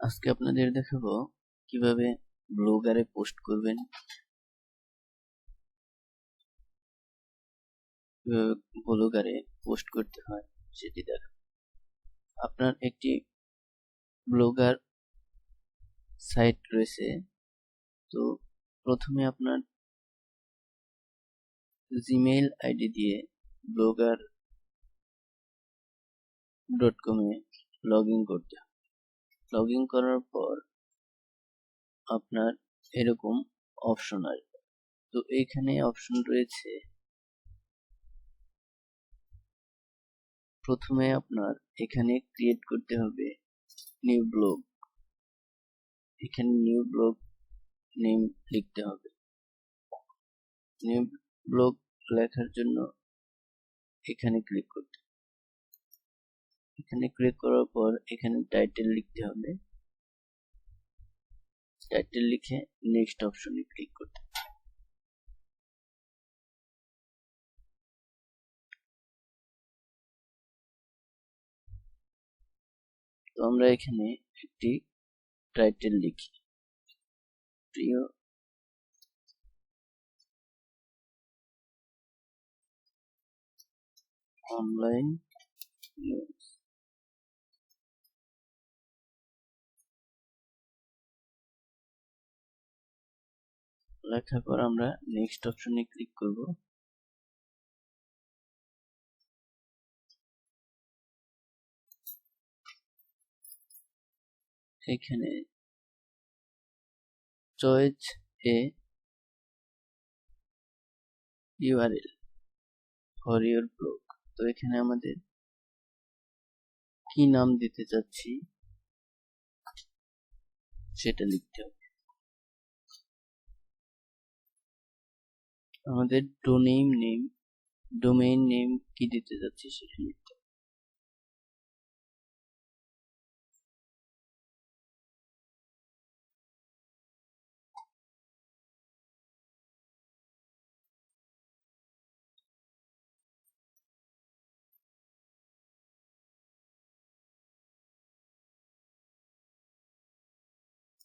আজকে আপনাদের দেখাবো কিভাবে ব্লগারে পোস্ট করবেন, কিভাবে ব্লগারে পোস্ট করতে হয় সেটি দেখাবো। আপনার একটি ব্লগার সাইট রয়েছে, তো প্রথমে আপনার জিমেইল আইডি দিয়ে blogger.com এ লগ ইন করতে হবে। লগ ইন করার পর আপনার এরকম অপশন আসবে। তো এইখানে অপশন রয়েছে, প্রথমে আপনার এখানে ক্রিয়েট করতে হবে নিউ ব্লগ। এখানে নিউ ব্লগ নেম লিখতে হবে। নিউ ব্লগ লেখার জন্য এখানে ক্লিক করতে হবে। এখানে ক্লিক করার পর এখানে টাইটেল লিখতে হবে। টাইটেল লিখে নেক্সট অপশনে ক্লিক করতে হবে। তো আমরা এখানে একটি টাইটেল লিখি, প্রিয় অনলাইন নিউজ। লেখার পর আমরা নেক্সট অপশনে ক্লিক করব। এখানে choice A URL for your blog. তো এখানে আমাদের কি নাম দিতে চাচ্ছি সেটা লিখতে হবে। আমাদের ডোমেইন নেম কি দিতে যাচ্ছি সেটা লিখতে হবে।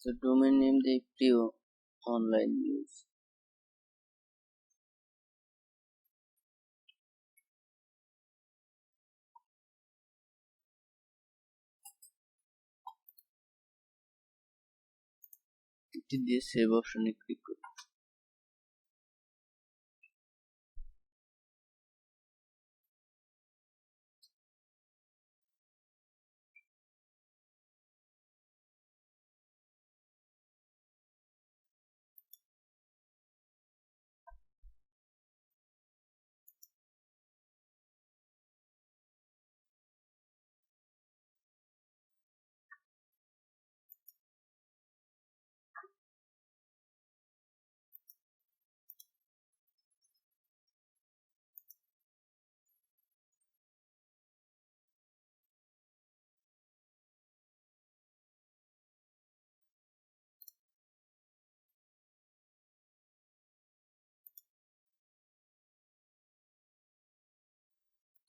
তো ডোমেইন নেম দিই প্রিয় অনলাইন নিউজ। এটি দিয়ে সেভ অপশনে ক্লিক করব।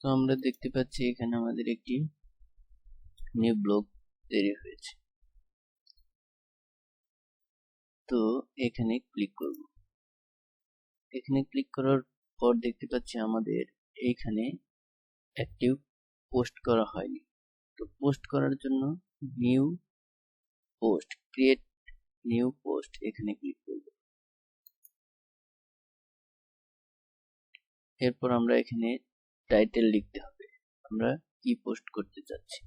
তো আমরা দেখতে পাচ্ছি এখানে আমাদের একটি নিউ ব্লগ তৈরি হয়েছে। তো এখানে ক্লিক করব। এখানে ক্লিক করার পর দেখতে পাচ্ছি আমাদের এইখানে একটি পোস্ট করা হয়নি। তো পোস্ট করার জন্য new post, create new post এখানে ক্লিক করব। এরপর আমরা এখানে টাইটেল লিখতে হবে, আমরা কি পোস্ট করতে চাচ্ছি।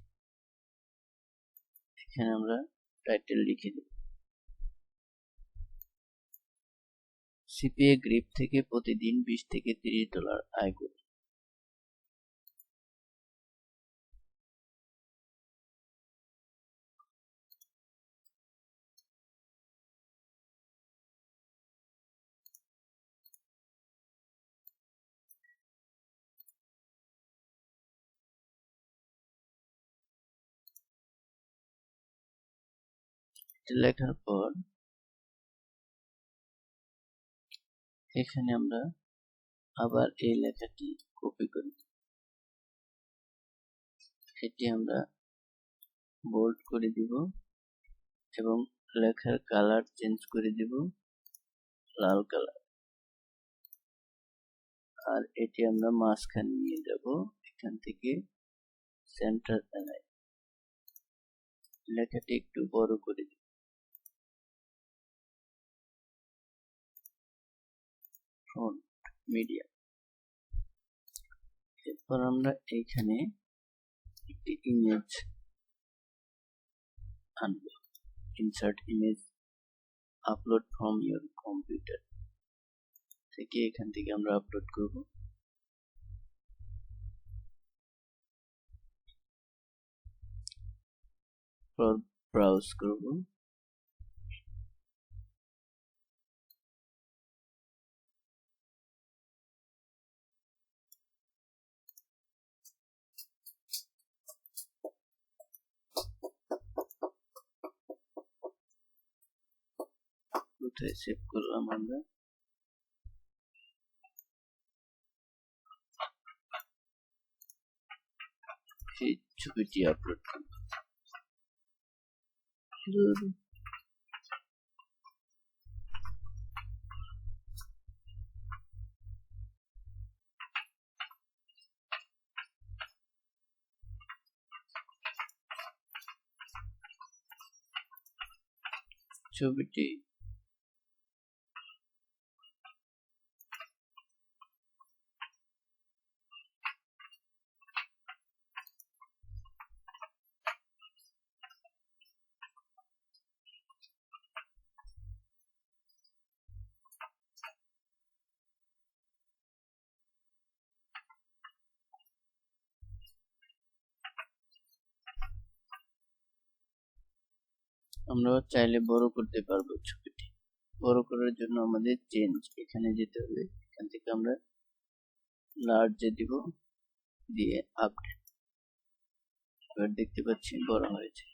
এখানে আমরা টাইটেল লিখে দেব, সিপিএ গ্রিপ থেকে প্রতিদিন 20 থেকে $30 আয় করি। লেখার পর এখানে আমরা আবার এই লেখাটি কপি করি, এটি আমরা বোল্ড করে দিব এবং লেখার কালার চেঞ্জ করে দিব লাল কালার। আর এটি আমরা মাঝখানে নিয়ে যাব, এখান থেকে সেন্টার এলাইন। লেখাটি একটু বড় করে দিব, ফন্ট মিডিয়াম। এরপর আমরা এইখানে একটি ইমেজ আনব, insert image, upload from your computer থেকে, এখান থেকে আমরা আপলোড করব। ব্রাউজ করব, কোথায় সেভ করলাম আমরা, এই ছবিটি আপলোড করব। ছবিটি আমরা চাইলে বড় করতে পারবো। ছবিটি বড় করার জন্য আমাদের চেঞ্জ এখানে যেতে হবে, এখান থেকে আমরা লার্জে দিব, দিয়ে আপডেট। এবার দেখতে পাচ্ছি বড় হয়েছে।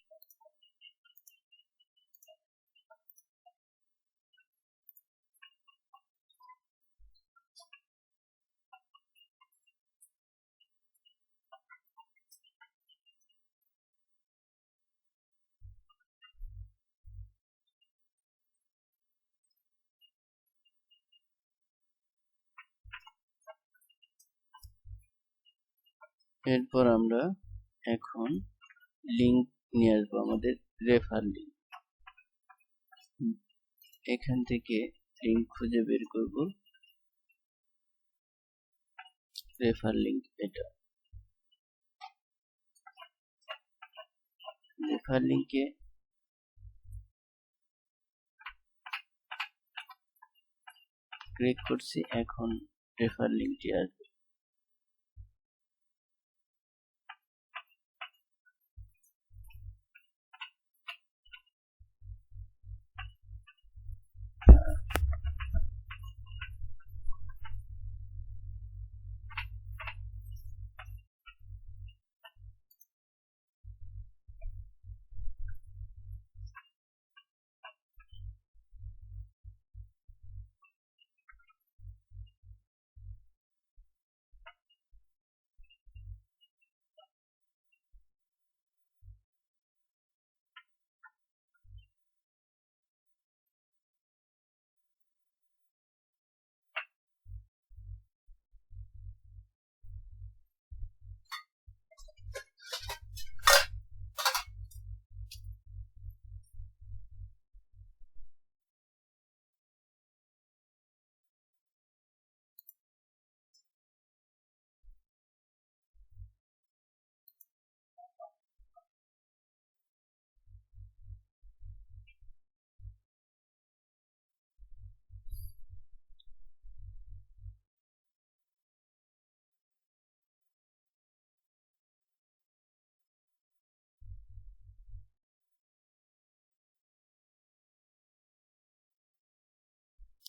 এরপর আমরা এখন লিঙ্ক নিয়ে আসবো, আমাদের রেফার লিঙ্ক। এখান থেকে লিঙ্ক খুঁজে বের করব, রেফার লিঙ্ক এটা। রেফার লিঙ্কে ক্লিক করছি, এখন রেফার লিঙ্কটি আসবে।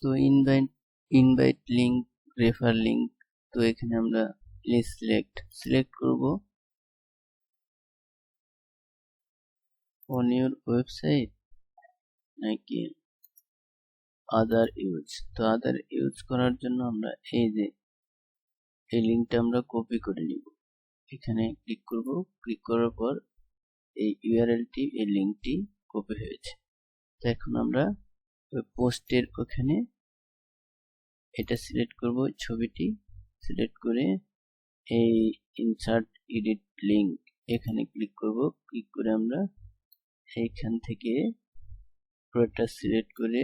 তো ইনভাইট লিঙ্ক, রেফার লিঙ্ক। তো এখানে আমরা সিলেক্ট করব অন ইউর ওয়েবসাইট নাকি আদার ইউজ। তো আদার ইউজ করার জন্য আমরা এই লিঙ্কটা আমরা কপি করে নিব, এখানে ক্লিক করব। ক্লিক করার পর এই ইউআরএলটি, এই লিঙ্কটি কপি হয়েছে। তো এখন আমরা পোস্টের ওখানে এটা সিলেক্ট করব, ছবিটি সিলেক্ট করে এই ইনসার্ট এডিট লিংক এখানে ক্লিক করব। ক্লিক করে আমরা এইখান থেকে পুরোটা সিলেক্ট করে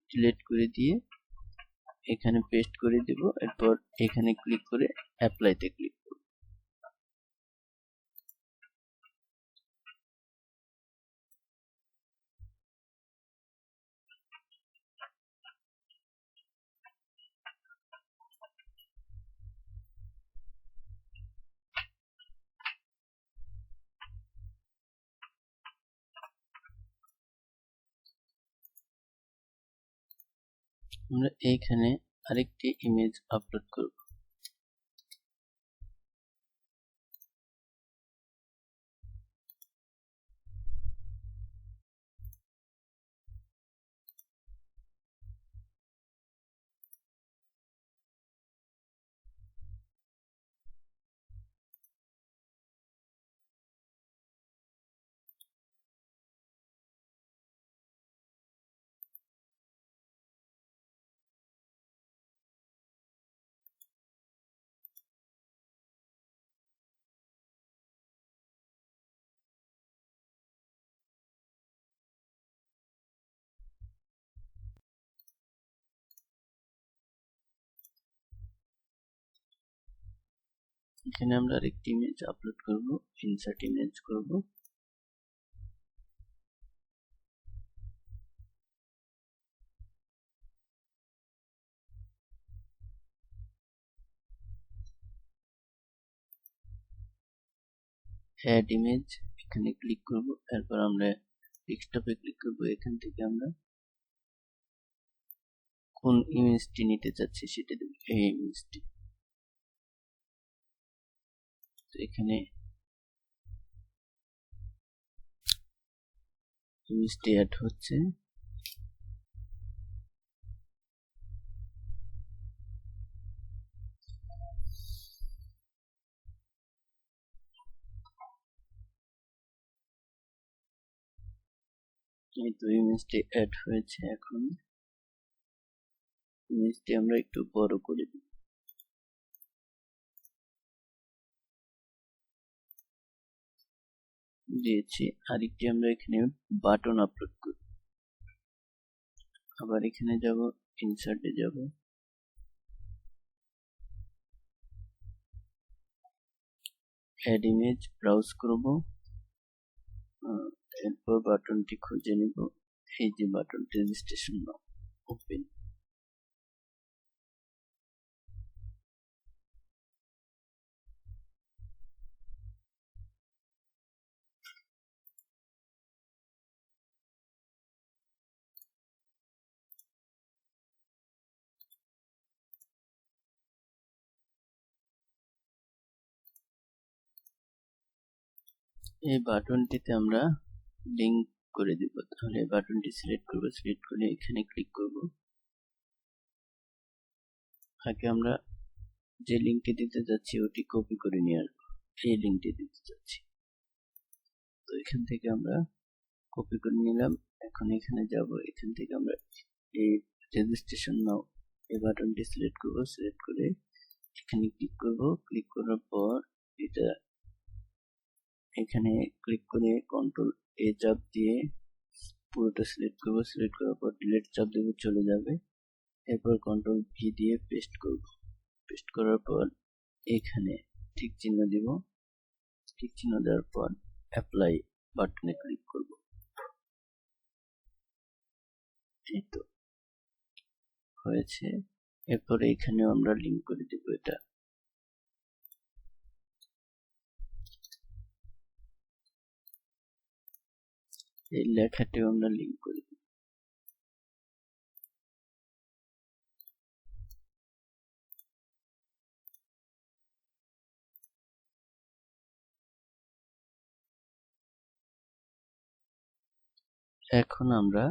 ডিলিট করে দিয়ে এখানে পেস্ট করে দেব। এরপর এখানে ক্লিক করে অ্যাপ্লাইতে ক্লিক করব। আমরা এইখানে আরেকটি ইমেজ আপলোড করব। এখানে আমরা আরেকটি ইমেজ আপলোড করব, ইনসার্ট ইমেজ করব। অ্যাড ইমেজ এখানে ক্লিক করব। এরপর আমরা ডেস্কটপে ক্লিক করব। এখান থেকে আমরা কোন ইমেজটি নিতে চাচ্ছি সেটা দেব, এই ইমেজটি। তো এখানে ইমেজটি অ্যাড হচ্ছে। এই তো ইমেজটি অ্যাড হয়েছে। এখন ইমেজটি আমরা একটু বড় করে দিই। দিয়েছি। আরেকটি আমরা এখানে বাটন আপলোড করব। আবার এখানে যাব, ইনসার্টে যাব, অ্যাড ইমেজ ব্রাউজ করব। এরপর বাটনটি খুঁজে নিব, এই যে বাটনটি রেজিস্ট্রেশন নাও, ওপেন। এই বাটনটিতে আমরা লিংক করে দিব। তাহলে বাটনটি সিলেক্ট করব, সিলেক্ট করে এখানে ক্লিক করব। আগে আমরা যে লিংকটি দিতে যাচ্ছি ওটি কপি করে নিয়ে আসবো। এই লিংকটি দিতে যাচ্ছি, তো এখান থেকে আমরা কপি করে নিলাম। এখন এখানে যাব, এখান থেকে আমরা এই রেজিস্ট্রেশন নাও এই বাটনটি সিলেক্ট করব, সিলেক্ট করে এখানে ক্লিক করব। ক্লিক করার পর এটা এখানে ক্লিক করে কন্ট্রোল এ চাপ দিয়ে পুরোটা সিলেক্ট করব। সিলেক্ট করার পর ডিলিট চাপ দেব, চলে যাবে। এরপর কন্ট্রোল ভি দিয়ে পেস্ট করব। পেস্ট করার পর এখানে ঠিক চিহ্ন দিব। ঠিক চিহ্ন দেওয়ার পর অ্যাপ্লাই বাটনে ক্লিক করব। এই তো হয়েছে। এরপরে এখানেও আমরা লিংক করে দেব এটা। এই লেখাটিও আমরা লিংক করে দেব। এখন আমরা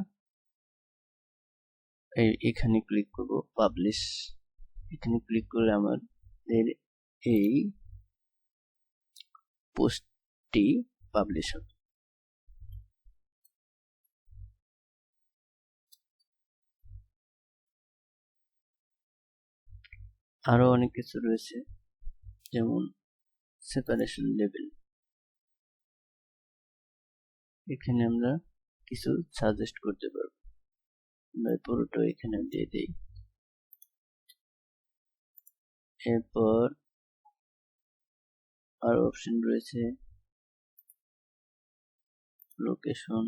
এখানে ক্লিক করব, পাবলিশ। এখানে ক্লিক করলে আমাদের এই পোস্টটি পাবলিশ হবে। আরো অনেক কিছু রয়েছে, যেমন সেপারেশন লেভেল। এখানে আমরা কিছু সাজেস্ট করতে পারবো। আমরা পুরোটা এখানে দিয়ে দেই। এরপর আরো অপশন রয়েছে লোকেশন,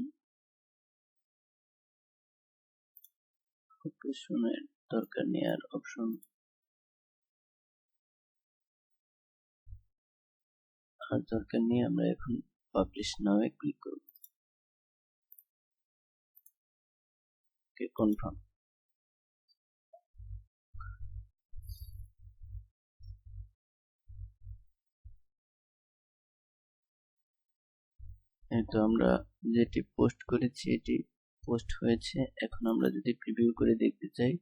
লোকেশনের দরকার নেই আর অপশন, আর দরকার নেই। আমরা এখন পাবলিশ নাও ক্লিক করব। ওকে, কনফার্ম। এই তো আমরা যেটি পোস্ট করেছি এটি পোস্ট হয়েছে। এখন আমরা যদি প্রিভিউ করে দেখতে চাই,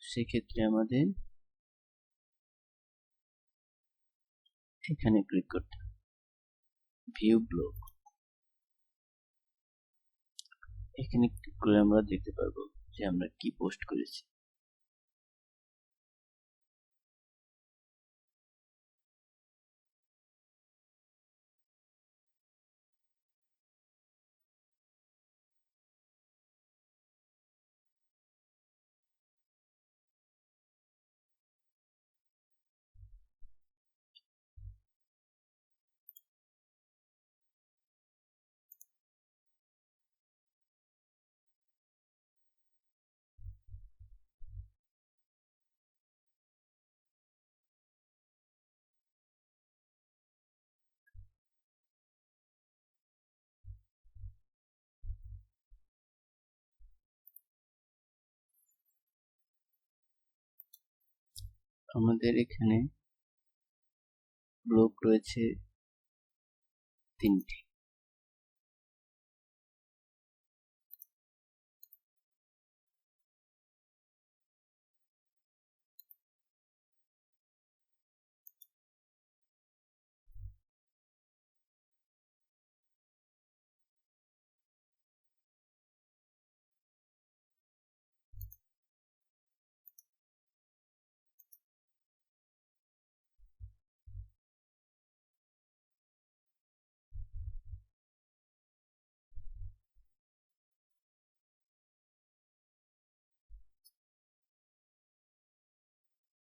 সেক্ষেত্রে আমাদের এখানে ক্লিক করতে হবে, ভিউ ব্লগ। এখানে ক্লিক করে আমরা দেখতে পারবো যে আমরা কি পোস্ট করেছি। আমাদের এখানে ব্লগ রয়েছে 3টি।